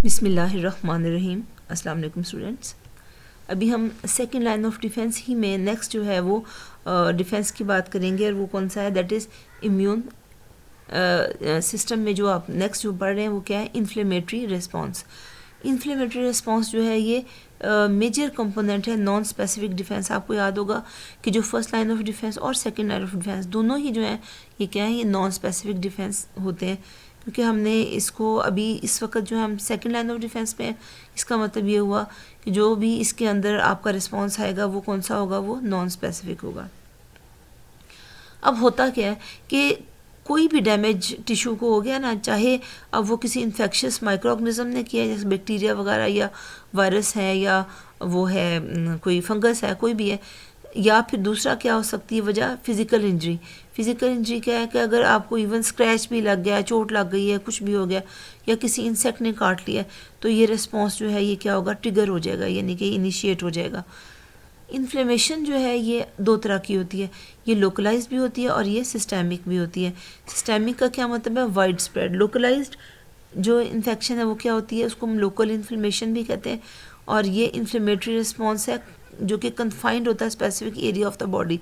बिस्मिल्लाहिर्रहमानिर्रहीम। अस्सलाम वालेकुम स्टूडेंट्स। अभी हम सेकंड लाइन ऑफ डिफेंस ही में नेक्स्ट जो है वो डिफेंस की बात करेंगे और वो कौन सा है, दैट इज़ इम्यून सिस्टम में जो आप नेक्स्ट जो पढ़ रहे हैं वो क्या है, इन्फ्लेमेटरी रिस्पांस। इन्फ्लेमेटरी रिस्पांस जो है ये मेजर कंपोनेंट है नॉन स्पेसिफिक डिफेंस। आपको याद होगा कि जो फर्स्ट लाइन ऑफ डिफेंस और सेकंड लाइन ऑफ डिफेंस दोनों ही जो है ये क्या है, ये नॉन स्पेसिफिक डिफेंस होते हैं। क्योंकि हमने इसको अभी इस वक्त जो हम सेकंड लाइन ऑफ डिफेंस पे हैं, इसका मतलब ये हुआ कि जो भी इसके अंदर आपका रिस्पांस आएगा वो कौन सा होगा, वो नॉन स्पेसिफिक होगा। अब होता क्या है कि कोई भी डैमेज टिश्यू को हो गया ना, चाहे अब वो किसी इन्फेक्शियस माइक्रो ऑर्गेनिज्म ने किया है जैसे बैक्टीरिया वगैरह या वायरस है या वो है कोई फंगस है, कोई भी है, या फिर दूसरा क्या हो सकती है वजह, फिज़िकल इंजरी। फिज़िकल इंजरी क्या है कि अगर आपको इवन स्क्रैच भी लग गया, चोट लग गई है, कुछ भी हो गया या किसी इंसेक्ट ने काट लिया, तो ये रिस्पॉन्स जो है ये क्या होगा, ट्रिगर हो जाएगा, यानी कि इनिशिएट हो जाएगा। इन्फ्लेमेशन जो है ये दो तरह की होती है, ये लोकलाइज्ड भी होती है और ये सिस्टेमिक भी होती है। सिस्टेमिक का क्या मतलब है, वाइड स्प्रेड। लोकलाइज्ड जो इन्फेक्शन है वो क्या होती है, उसको हम लोकल इन्फ्लेमेशन भी कहते हैं। और ये इन्फ्लेमेटरी रिस्पॉन्स है जो कि कन्फाइंड होता है specific area of the body,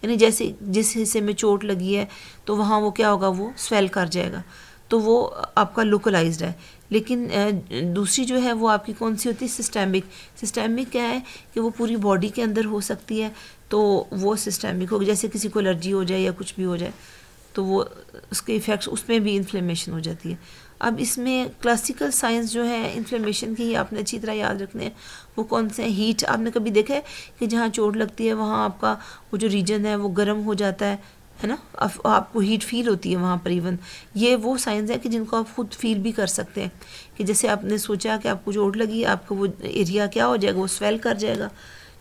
यानी जैसे जिस हिस्से में चोट लगी है तो वहाँ वो क्या होगा, वो स्वेल कर जाएगा, तो वो आपका लोकलाइज्ड है। लेकिन दूसरी जो है वो आपकी कौन सी होती है, सिस्टेमिक। सिस्टेमिक क्या है कि वो पूरी बॉडी के अंदर हो सकती है, तो वो सिस्टेमिक होगी। जैसे किसी को एलर्जी हो जाए या कुछ भी हो जाए तो वो उसके इफ़ेक्ट्स उसमें भी इन्फ्लेमेशन हो जाती है। अब इसमें क्लासिकल साइंस जो है इन्फ्लेमेशन की आपने अच्छी तरह याद रखने हैं, वो कौन से हैं, हीट। आपने कभी देखा है कि जहाँ चोट लगती है वहाँ आपका वो जो रीजन है वो गर्म हो जाता है ना, आपको हीट फील होती है वहाँ पर। इवन ये वो साइंस है कि जिनको आप खुद फील भी कर सकते हैं, कि जैसे आपने सोचा कि आपको चोट लगी, आपका वो एरिया क्या हो जाएगा, वो स्वेल कर जाएगा,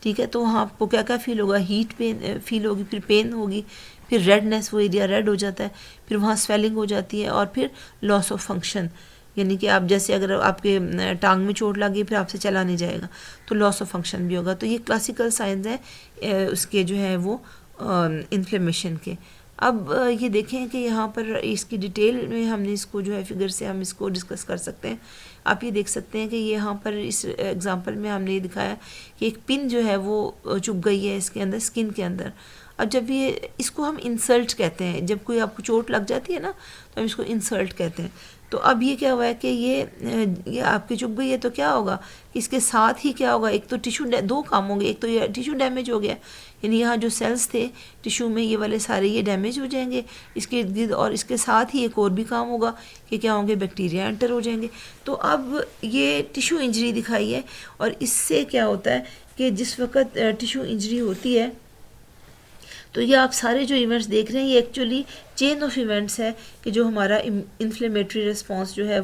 ठीक है, तो वहाँ आपको क्या क्या फील होगा, हीट पेन फील होगी, फिर पेन होगी, फिर रेडनेस, वो एरिया रेड हो जाता है, फिर वहाँ स्वेलिंग हो जाती है, और फिर लॉस ऑफ फंक्शन, यानी कि आप जैसे अगर आपके टांग में चोट लगी फिर आपसे चला नहीं जाएगा तो लॉस ऑफ फंक्शन भी होगा। तो ये क्लासिकल साइंस है उसके जो है वो इन्फ्लेमेशन के। अब ये देखें कि यहाँ पर इसकी डिटेल में हमने इसको जो है फिगर से हम इसको डिस्कस कर सकते हैं। आप ये देख सकते हैं कि ये यहाँ पर इस एग्जांपल में हमने ये दिखाया कि एक पिन जो है वो चुभ गई है इसके अंदर, स्किन के अंदर। अब जब ये इसको हम इंसल्ट कहते हैं, जब कोई आपको चोट लग जाती है ना तो हम इसको इंसल्ट कहते हैं। तो अब ये क्या हुआ है कि ये आपकी चुभ गई है, तो क्या होगा, इसके साथ ही क्या होगा, एक तो टिश्यू, दो काम होंगे, एक तो ये टिश्यू डैमेज हो गया, यानी यहाँ जो सेल्स थे टिश्यू में ये वाले सारे ये डैमेज हो जाएंगे इसके इर्द गिर्द, और इसके साथ ही एक और भी काम होगा कि क्या होंगे, बैक्टीरिया एंटर हो जाएंगे। तो अब ये टिश्यू इंजरी दिखाई है, और इससे क्या होता है कि जिस वक्त टिश्यू इंजरी होती है तो ये आप सारे जो इवेंट्स देख रहे हैं ये एक्चुअली चेन ऑफ इवेंट्स है कि जो हमारा इन्फ्लेमेटरी रिस्पांस जो है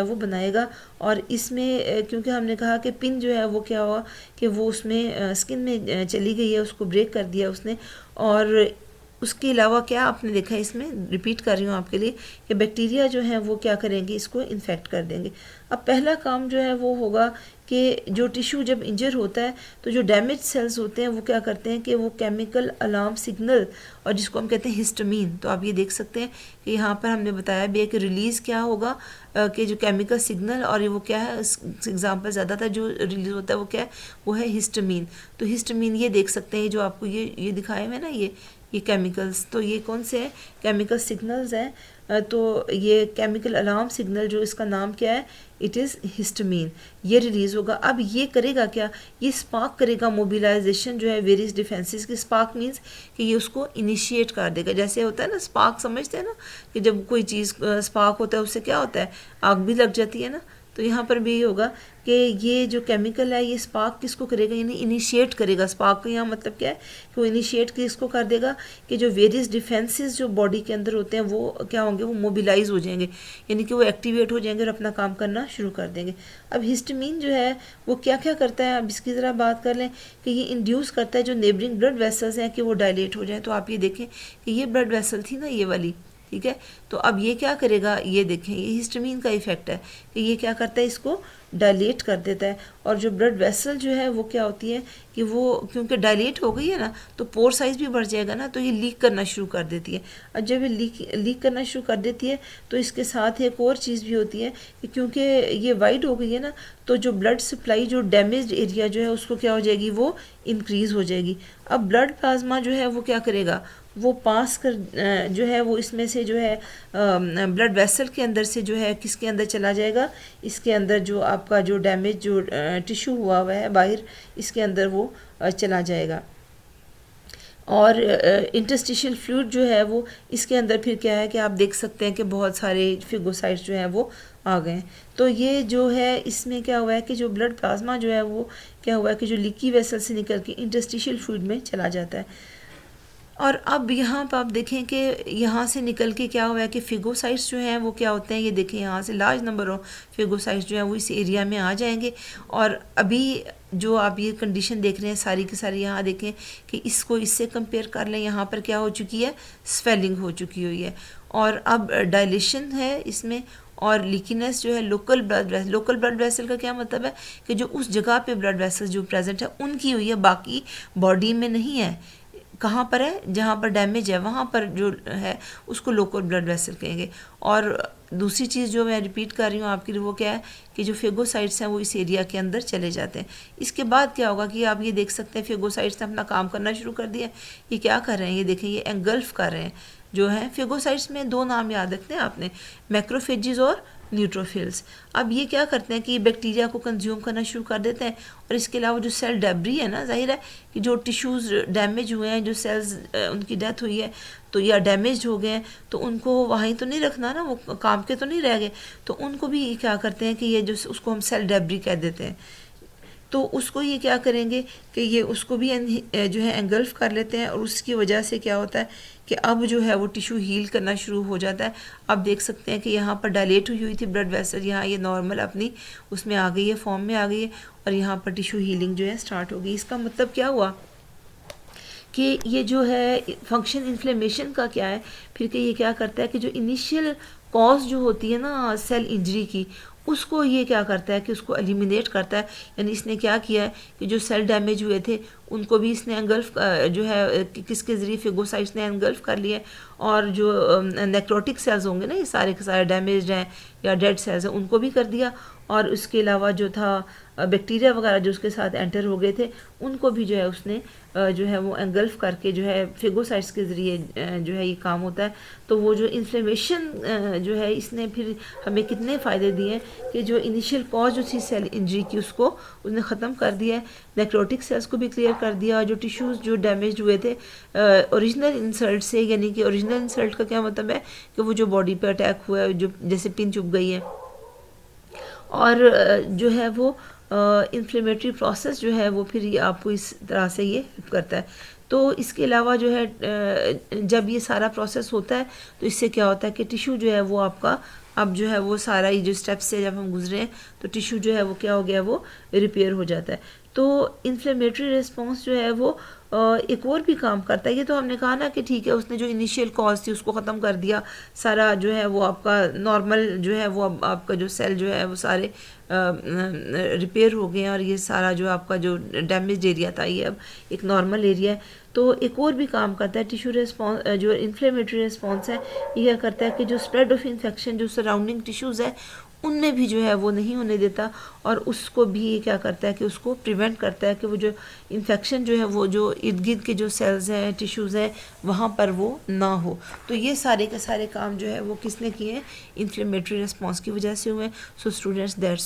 वो बनाएगा। और इसमें क्योंकि हमने कहा कि पिन जो है वो क्या हुआ कि वो उसमें स्किन में चली गई है, उसको ब्रेक कर दिया उसने। और उसके अलावा क्या आपने देखा, इसमें रिपीट कर रही हूँ आपके लिए, कि बैक्टीरिया जो है वो क्या करेंगे, इसको इन्फेक्ट कर देंगे। अब पहला काम जो है वो होगा कि जो टिश्यू जब इंजर होता है तो जो डैमेज सेल्स होते हैं वो क्या करते हैं कि वो केमिकल अलार्म सिग्नल, और जिसको हम कहते हैं हिस्टामीन, तो आप ये देख सकते हैं कि यहाँ पर हमने बताया भी है कि रिलीज़ क्या होगा कि जो केमिकल सिग्नल, और ये वो क्या है, एग्जाम्पल ज़्यादातर जो रिलीज़ होता है वो क्या है, वो है हिस्टामीन। तो हिस्टामीन ये देख सकते हैं जो आपको ये दिखाए हुए ना, ये केमिकल्स, तो ये कौन से हैं, केमिकल सिग्नल्स हैं। तो ये केमिकल अलार्म सिग्नल जो इसका नाम क्या है, इट इज़ हिस्टामीन, ये रिलीज़ होगा। अब ये करेगा क्या, ये स्पार्क करेगा मोबिलाइजेशन जो है वेरियस डिफेंसेस की। स्पार्क मीन्स कि ये उसको इनिशिएट कर देगा। जैसे होता है ना स्पार्क, समझते हैं ना कि जब कोई चीज़ स्पार्क होता है उससे क्या होता है, आग भी लग जाती है ना। तो यहाँ पर भी ये होगा कि ये जो केमिकल है ये स्पार्क किसको करेगा, यानी इनिशिएट करेगा। स्पार्क का यहाँ मतलब क्या है कि वो इनिशिएट किसको कर देगा कि जो वेरियस डिफेंसेस जो बॉडी के अंदर होते हैं वो क्या होंगे, वो मोबिलाइज हो जाएंगे, यानी कि वो एक्टिवेट हो जाएंगे और अपना काम करना शुरू कर देंगे। अब हिस्टामीन जो है वो क्या क्या करता है, अब इसकी ज़रा बात कर लें कि ये इंड्यूस करता है जो नेबरिंग ब्लड वेसल्स हैं कि वो डायलेट हो जाए। तो आप ये देखें कि ये ब्लड वेसल थी ना, ये वाली, ठीक है। तो अब ये क्या करेगा, ये देखें, ये हिस्टामिन का इफ़ेक्ट है कि ये क्या करता है, इसको डायलेट कर देता है। और जो ब्लड वेसल जो है वो क्या होती है कि वो क्योंकि डायलेट हो गई है ना, तो पोर साइज़ भी बढ़ जाएगा ना, तो ये लीक करना शुरू कर देती है। और जब ये लीक करना शुरू कर देती है तो इसके साथ एक और चीज़ भी होती है कि क्योंकि ये वाइड हो गई है ना, तो जो ब्लड सप्लाई जो डैमेज्ड एरिया जो है उसको क्या हो जाएगी, वो इंक्रीज़ हो जाएगी। अब ब्लड प्लाज्मा जो है वो क्या करेगा, वो पास कर जो है वो इसमें से जो है ब्लड वेसल के अंदर से जो है किसके अंदर चला जाएगा, इसके अंदर जो आपका जो डैमेज जो टिश्यू हुआ है बाहर, इसके अंदर वो चला जाएगा। और इंटरस्टिशियल फ्लूइड जो है वो इसके अंदर फिर क्या है कि आप देख सकते हैं कि बहुत सारे फिगोसाइट्स जो हैं वो आ गए। तो ये जो है इसमें क्या हुआ है कि जो ब्लड प्लाज्मा जो है वो क्या हुआ है कि जो लीकी वेसल से निकल के इंटरस्टिशियल फ्लूइड में चला जाता है। और अब यहाँ पर आप देखें कि यहाँ से निकल के क्या हुआ है कि फिगोसाइट्स जो हैं वो क्या होते हैं, ये देखें यहाँ से लार्ज नंबर ऑफ फिगोसाइट्स जो हैं वो इस एरिया में आ जाएंगे। और अभी जो आप ये कंडीशन देख रहे हैं सारी की सारी, यहाँ देखें कि इसको इससे कंपेयर कर लें, यहाँ पर क्या हो चुकी है, स्वेलिंग हो चुकी हुई है। और अब डायलेशन है इसमें, और लीकीनेस जो है लोकल ब्लड वेसल का क्या मतलब है कि जो उस जगह पे ब्लड वेसल जो प्रेजेंट है उनकी हुई है, बाकी बॉडी में नहीं है। कहाँ पर है, जहाँ पर डैमेज है वहाँ पर जो है उसको लोकल ब्लड वेसल कहेंगे। और दूसरी चीज़ जो मैं रिपीट कर रही हूँ आपके लिए वो क्या है कि जो फेगोसाइट्स हैं वो इस एरिया के अंदर चले जाते हैं। इसके बाद क्या होगा कि आप ये देख सकते हैं फेगोसाइट्स ने अपना काम करना शुरू कर दिया। ये क्या कर रहे हैं, ये देखें, ये एंगल्फ कर रहे हैं जो है। फेगोसाइट्स में दो नाम याद रखते हैं आपने, मैक्रोफेजेस और न्यूट्रोफिल्स। अब ये क्या करते हैं कि ये बैक्टीरिया को कंज्यूम करना शुरू कर देते हैं। और इसके अलावा जो सेल डेब्री है ना, जाहिर है कि जो टिश्यूज़ डैमेज हुए हैं, जो सेल्स उनकी डेथ हुई है तो या डैमेज हो गए हैं, तो उनको वहीं तो नहीं रखना ना, वो काम के तो नहीं रह गए, तो उनको भी क्या करते हैं कि ये जो उसको हम सेल डेब्री कह देते हैं, तो उसको ये क्या करेंगे कि ये उसको भी जो है एंगल्फ कर लेते हैं। और उसकी वजह से क्या होता है कि अब जो है वो टिश्यू हील करना शुरू हो जाता है। आप देख सकते हैं कि यहाँ पर डायलेट हुई थी ब्लड वेसल, यहाँ ये नॉर्मल अपनी उसमें आ गई है, फॉर्म में आ गई है, और यहाँ पर टिश्यू हीलिंग जो है स्टार्ट हो गई। इसका मतलब क्या हुआ कि ये जो है फंक्शन इन्फ्लेमेशन का क्या है फिर, कि ये क्या करता है कि जो इनिशियल कॉज जो होती है ना सेल इंजरी की, उसको ये क्या करता है कि उसको एलिमिनेट करता है। यानी इसने क्या किया है कि जो सेल डैमेज हुए थे उनको भी इसने एंगल्फ जो है किसके ज़रिए, फेगोसाइट्स ने एंगल्फ कर लिया। और जो नेक्रोटिक सेल्स होंगे ना, ये सारे के सारे डैमेज्ड हैं या डेड सेल्स हैं, उनको भी कर दिया। और उसके अलावा जो था बैक्टीरिया वगैरह जो उसके साथ एंटर हो गए थे, उनको भी जो है उसने जो है वो एंगल्फ करके जो है फेगोसाइट्स के ज़रिए जो है ये काम होता है। तो वो जो इन्फ्लेमेशन जो है इसने फिर हमें कितने फ़ायदे दिए कि जो इनिशियल कॉज जो थी सेल इंजरी की उसको उसने ख़त्म कर दिया है, नेक्रोटिक सेल्स को भी क्लियर कर दिया। जो टिश्यूज़ जो डैमेज हुए थे ओरिजिनल इंसल्ट से, यानी कि ओरिजिनल इंसल्ट का क्या मतलब है कि वो जो बॉडी पे अटैक हुआ है, जो जैसे पिन चुभ गई है, और जो है वो इन्फ्लेमेटरी प्रोसेस जो है वो फिर आपको इस तरह से ये हेल्प करता है। तो इसके अलावा जो है जब ये सारा प्रोसेस होता है तो इससे क्या होता है कि टिश्यू जो है वो आपका अब जो है वो सारा ये जो स्टेप्स से जब हम गुजरे हैं तो टिश्यू जो है वो क्या हो गया, वो रिपेयर हो जाता है। तो इन्फ्लेमेटरी रिस्पॉन्स जो है वो एक और भी काम करता है। ये तो हमने कहा ना कि ठीक है उसने जो इनिशियल कॉज थी उसको ख़त्म कर दिया, सारा जो है वो आपका नॉर्मल जो है वो आपका जो सेल जो है वो सारे रिपेयर हो गए हैं, और ये सारा जो आपका जो डैमेज एरिया था ये अब एक नॉर्मल एरिया है। तो एक और भी काम करता है टिश्यू रिस्पॉन्स, जो इन्फ्लेमेटरी रिस्पॉन्स है ये क्या करता है कि जो स्प्रेड ऑफ इन्फेक्शन जो सराउंडिंग टिश्यूज़ है उनमें भी जो है वो नहीं होने देता, और उसको भी ये क्या करता है कि उसको प्रिवेंट करता है कि वो जो इन्फेक्शन जो है वो जो इर्द गिर्द के जो सेल्स हैं, टिश्यूज़ हैं, वहाँ पर वो ना हो। तो ये सारे के सारे काम जो है वो किसने किए हैं, इन्फ्लेमेटरी रिस्पॉन्स की वजह से हुए हैं। So students that's